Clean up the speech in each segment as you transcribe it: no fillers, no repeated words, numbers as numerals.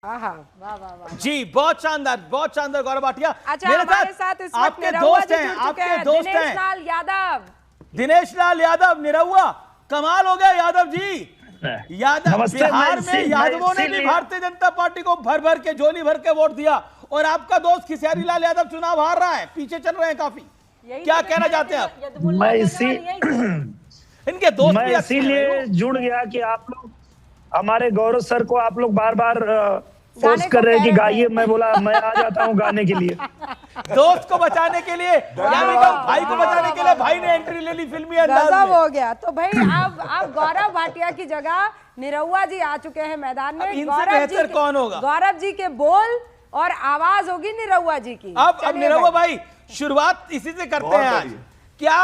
वाह वाह वाह जी, बहुत शानदार गौरव भाटिया। अच्छा, मेरे हमारे साथ इस वक्त आपके निरहुआ दोस्त जी हैं, जुड़ चुके आपके हैं। दोस्त दिनेश हैं लाल यादव। दिनेश लाल यादव। निरहुआ कमाल हो गया यादव जी। यादव नमस्ते, बिहार में यादवों ने भी भारतीय जनता पार्टी को भर भर के झोली भर के वोट दिया और आपका दोस्त खेसारी लाल यादव चुनाव हार रहा है, पीछे चल रहे हैं काफी। क्या कहना चाहते हैं आप? इनके दोस्त भी इसीलिए जुड़ गया कि आप लोग हमारे गौरव सर को आप लोग बार बार फोर्स कर रहे हैं कि गाइए। मैं बोला मैं आ जाता हूं गाने के लिए। दोस्त को बचाने के लिए, भाई को बचाने के लिए भाई ने एंट्री ले ली फिल्मी अंदाज में। हो गया तो भाई अब गौरव भाटिया की जगह निरहुआ जी आ चुके हैं मैदान में। इनसे बेहतर कौन होगा? गौरव जी के बोल और आवाज होगी निरहुआ जी की। अब निरहुआ भाई शुरुआत इसी से करते हैं आज। क्या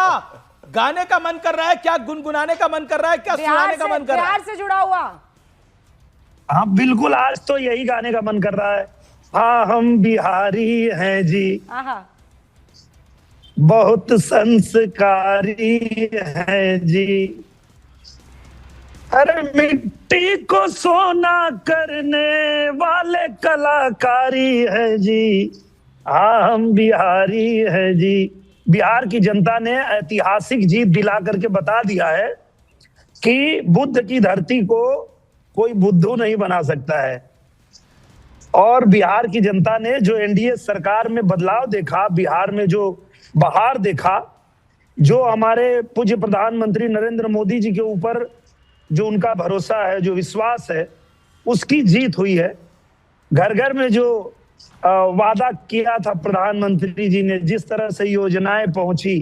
गाने का मन कर रहा है, क्या गुनगुनाने का मन कर रहा है, क्या सुनाने का मन कर रहा है? बिहार से जुड़ा हुआ। हाँ बिल्कुल, आज तो यही गाने का मन कर रहा है। हाँ हम बिहारी हैं जी, बहुत संस्कारी हैं जी, अरे मिट्टी को सोना करने वाले कलाकारी है जी। हाँ हम बिहारी हैं जी। बिहार की जनता ने ऐतिहासिक जीत दिला करके बता दिया है कि बुद्ध की धरती को कोई बुद्धू नहीं बना सकता है। और बिहार की जनता ने जो एनडीए सरकार में बदलाव देखा, बिहार में जो बहार देखा, जो हमारे पूज्य प्रधानमंत्री नरेंद्र मोदी जी के ऊपर जो उनका भरोसा है, जो विश्वास है, उसकी जीत हुई है। घर घर में जो वादा किया था प्रधानमंत्री जी ने, जिस तरह से योजनाएं पहुंची,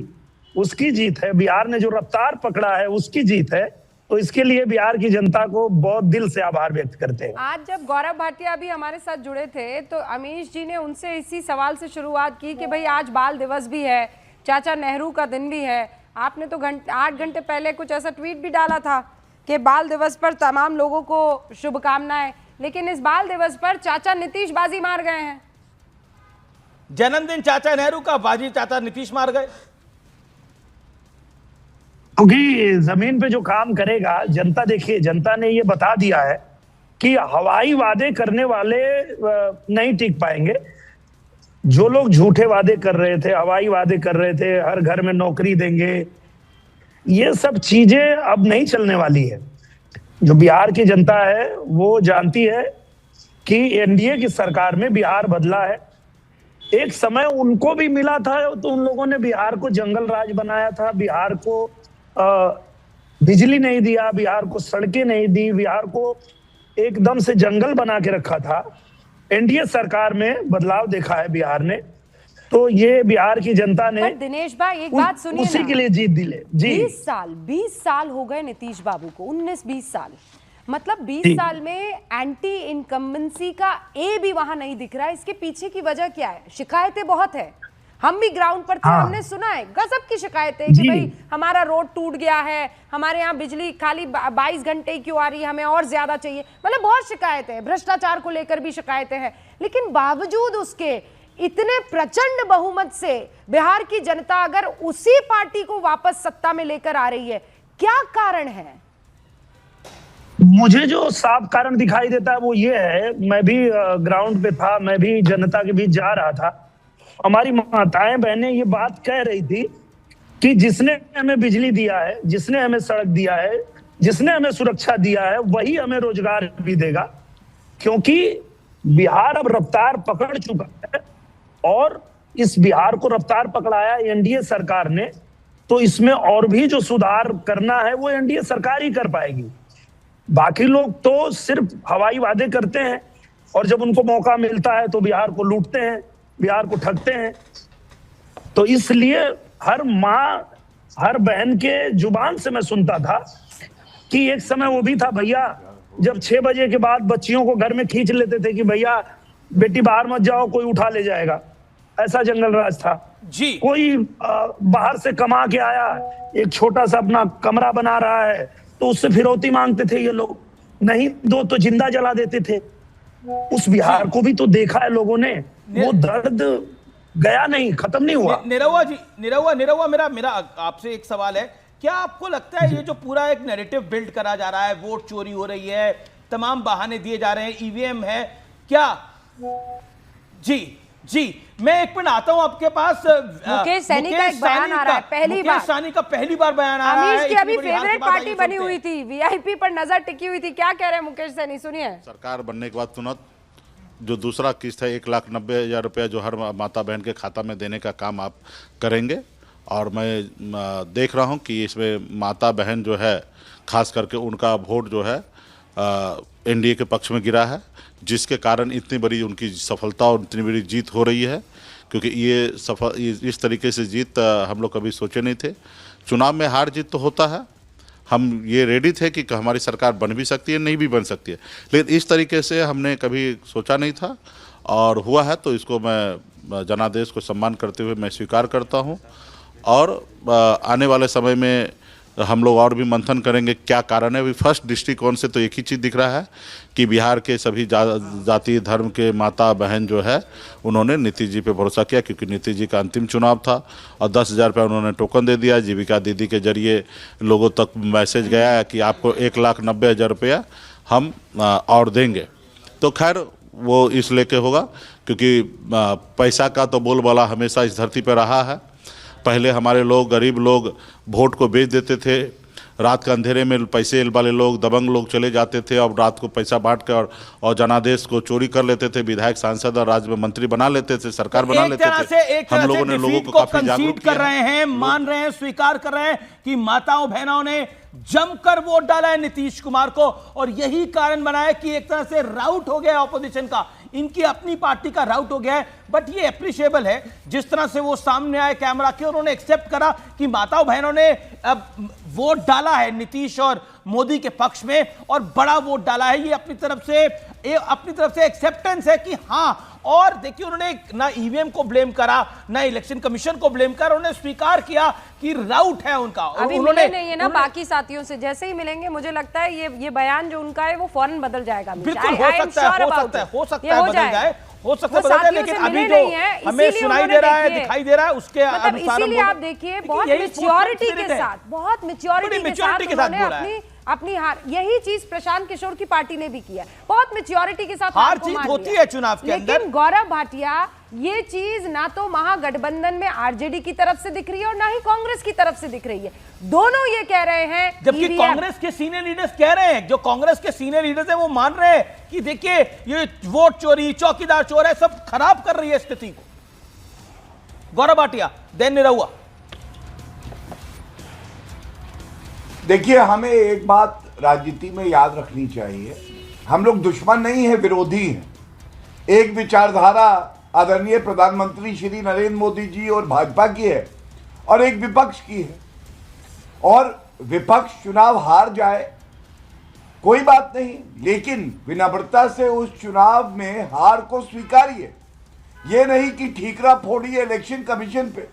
उसकी जीत है। बिहार ने जो रफ्तार पकड़ा है, उसकी जीत है। तो इसके लिए बिहार की जनता को बहुत दिल से आभार व्यक्त करते हैं। आज जब गौरव भाटिया भी हमारे साथ जुड़े थे तो अमीश जी ने उनसे इसी सवाल से शुरुआत की कि भाई आज बाल दिवस भी है, चाचा नेहरू का दिन भी है। आपने तो 8 घंटे पहले कुछ ऐसा ट्वीट भी डाला था कि बाल दिवस पर तमाम लोगों को शुभकामनाएं, लेकिन इस बाल दिवस पर चाचा नीतीश बाजी मार गए हैं। जन्मदिन चाचा नेहरू का, बाजी चाचा नीतीश मार गए। क्योंकि जमीन पे जो काम करेगा जनता, देखिए जनता ने ये बता दिया है कि हवाई वादे करने वाले नहीं टिक पाएंगे। जो लोग झूठे वादे कर रहे थे, हवाई वादे कर रहे थे, हर घर में नौकरी देंगे, ये सब चीजें अब नहीं चलने वाली है। जो बिहार की जनता है वो जानती है कि एनडीए की सरकार में बिहार बदला है। एक समय उनको भी मिला था तो उन लोगों ने बिहार को जंगल राज बनाया था, बिहार को बिजली नहीं दिया, बिहार को सड़कें नहीं दी, बिहार को एकदम से जंगल बना के रखा था। एनडीए सरकार में बदलाव देखा है बिहार ने, तो ये बिहार की जनता ने। पर दिनेश भाई एक बात सुनिए, उसी के लिए जीत दिले जी। 20 साल हो गए नीतीश बाबू को, 19-20 साल, मतलब 20 साल में एंटी इनकम्बेंसी का ए भी वहां नहीं दिख रहा है। इसके पीछे की वजह क्या है? शिकायतें बहुत है, हम भी ग्राउंड पर थे, हमने सुना है गजब की शिकायतें कि भाई हमारा रोड टूट गया है, हमारे यहाँ बिजली खाली 22 घंटे क्यों आ रही है, हमें और ज्यादा चाहिए। मतलब बहुत शिकायतें हैं, भ्रष्टाचार को लेकर भी शिकायतें हैं। लेकिन बावजूद उसके इतने प्रचंड बहुमत से बिहार की जनता अगर उसी पार्टी को वापस सत्ता में लेकर आ रही है, क्या कारण है? मुझे जो साफ कारण दिखाई देता है वो ये है, मैं भी ग्राउंड पे था, मैं भी जनता के बीच जा रहा था। हमारी माताएं बहनें ये बात कह रही थी कि जिसने हमें बिजली दिया है, जिसने हमें सड़क दिया है, जिसने हमें सुरक्षा दिया है, वही हमें रोजगार भी देगा। क्योंकि बिहार अब रफ्तार पकड़ चुका है और इस बिहार को रफ्तार पकड़ाया एनडीए सरकार ने, तो इसमें और भी जो सुधार करना है वो एनडीए सरकार ही कर पाएगी। बाकी लोग तो सिर्फ हवाई वादे करते हैं और जब उनको मौका मिलता है तो बिहार को लूटते हैं, बिहार को ठगते हैं। तो इसलिए हर माँ, हर बहन के जुबान से मैं सुनता था कि एक समय वो भी था भैया, जब 6 बजे के बाद बच्चियों को घर में खींच लेते थे कि भैया बेटी बाहर मत जाओ, कोई उठा ले जाएगा। ऐसा जंगल राज था जी। कोई बाहर से कमा के आया, एक छोटा सा अपना कमरा बना रहा है तो उससे फिरौती मांगते थे ये लोग, नहीं दो तो जिंदा जला देते थे। उस बिहार को भी तो देखा है लोगों ने, वो दर्द गया नहीं, खत्म नहीं हुआ। निरहुआ जी, निरहुआ मेरा आपसे एक सवाल है, क्या आपको लगता है ये जो पूरा एक नैरेटिव बिल्ड करा जा रहा है, वोट चोरी हो रही है, तमाम बहाने दिए जा रहे हैं, ईवीएम है, क्या? जी जी, मैं एक मिनट आता हूं आपके पास। मुकेश सहनी का एक बयान आ रहा है, पहली बार मुकेश सहनी का पहली बार बयान आ रहा है। अमीश की अभी फेवरेट पार्टी बनी हुई थी, वीआईपी पर नजर टिकी हुई थी, क्या कह रहे हैं मुकेश सहनी, सुनिए। सरकार बनने के बाद तुरंत जो दूसरा किस्त है 1,90,000 रुपया जो हर माता बहन के खाता में देने का काम आप करेंगे। और मैं देख रहा हूं कि इसमें माता बहन जो है खास करके उनका वोट जो है एनडीए के पक्ष में गिरा है, जिसके कारण इतनी बड़ी उनकी सफलता और इतनी बड़ी जीत हो रही है। क्योंकि ये इस तरीके से जीत हम लोग कभी सोचे नहीं थे। चुनाव में हार जीत तो होता है, हम ये रेडी थे कि हमारी सरकार बन भी सकती है, नहीं भी बन सकती है, लेकिन इस तरीके से हमने कभी सोचा नहीं था और हुआ है। तो इसको मैं जनादेश को सम्मान करते हुए मैं स्वीकार करता हूं। और आने वाले समय में हम लोग और भी मंथन करेंगे क्या कारण है। अभी फर्स्ट दृष्टिकोण से तो एक ही चीज़ दिख रहा है कि बिहार के सभी जाति धर्म के माता बहन जो है उन्होंने नीतीश जी पे भरोसा किया, क्योंकि नीतीश जी का अंतिम चुनाव था और 10,000 रुपये उन्होंने टोकन दे दिया। जीविका दीदी के जरिए लोगों तक मैसेज गया है कि आपको 1,90,000 रुपया हम और देंगे। तो खैर वो इस लेके होगा, क्योंकि पैसा का तो बोलबाला हमेशा इस धरती पर रहा है। पहले हमारे लोग, गरीब लोग वोट को बेच देते थे, रात के अंधेरे में पैसे वाले लोग, दबंग लोग चले जाते थे और रात को पैसा बांट कर और जनादेश को चोरी कर लेते थे, विधायक सांसद और राज्य में मंत्री बना लेते थे, सरकार बना लेते थे। हम लोगों ने लोगों को काफी जागरूक कर रहे हैं, मान रहे हैं, स्वीकार कर रहे हैं कि माताओं बहनों ने जमकर वोट डाला है नीतीश कुमार को, और यही कारण बना है कि एक तरह से राउट हो गया ऑपोजिशन का, इनकी अपनी पार्टी का राउट हो गया है। बट ये अप्रिशिएबल है जिस तरह से वो सामने आए कैमरा के, उन्होंने एक्सेप्ट करा कि माताओं बहनों ने अब वोट डाला है नीतीश और मोदी के पक्ष में, और बड़ा वोट डाला है। ये अपनी तरफ से एक्सेप्टेंस है कि हाँ। और देखिए, उन्होंने ना ईवीएम को ब्लेम करा, ना इलेक्शन कमीशन को ब्लेम करा, उन्होंने स्वीकार किया कि राउट है उनका। अभी मिले नहीं है ना बाकी साथियों से, जैसे ही मिलेंगे मुझे लगता है ये बयान जो उनका है वो फौरन बदल जाएगा। बिल्कुल हो सकता है बदल जाए, हो सकता है बदल जाए, लेकिन अभी जो हमें सुनाई दे रहा है, दिखाई दे रहा है, उसके अनुसार इसीलिए आप देखिए बहुत मैच्योरिटी के साथ उन्होंने अपनी हार, यही चीज प्रशांत किशोर की पार्टी ने भी किया, बहुत मैच्योरिटी के साथ हार जीत होती है चुनाव के अंदर। लेकिन गौरव भाटिया, ये चीज ना तो महागठबंधन में आरजेडी की तरफ से दिख रही है और ना ही कांग्रेस की तरफ से दिख रही है। दोनों ये कह रहे हैं, जबकि कांग्रेस के सीनियर लीडर्स कह रहे हैं, जो कांग्रेस के सीनियर लीडर्स हैं वो मान रहे हैं कि देखिए ये वोट चोरी, चौकीदार चोर है, सब खराब कर रही है स्थिति को। गौरव भाटिया, दैन निरहुआ। देखिए, हमें एक बात राजनीति में याद रखनी चाहिए, हम लोग दुश्मन नहीं है, विरोधी हैं। एक विचारधारा आदरणीय प्रधानमंत्री श्री नरेंद्र मोदी जी और भाजपा की है और एक विपक्ष की है। और विपक्ष चुनाव हार जाए कोई बात नहीं, लेकिन विनम्रता से उस चुनाव में हार को स्वीकारिए। ये नहीं कि ठीकरा फोड़िए इलेक्शन कमीशन पे।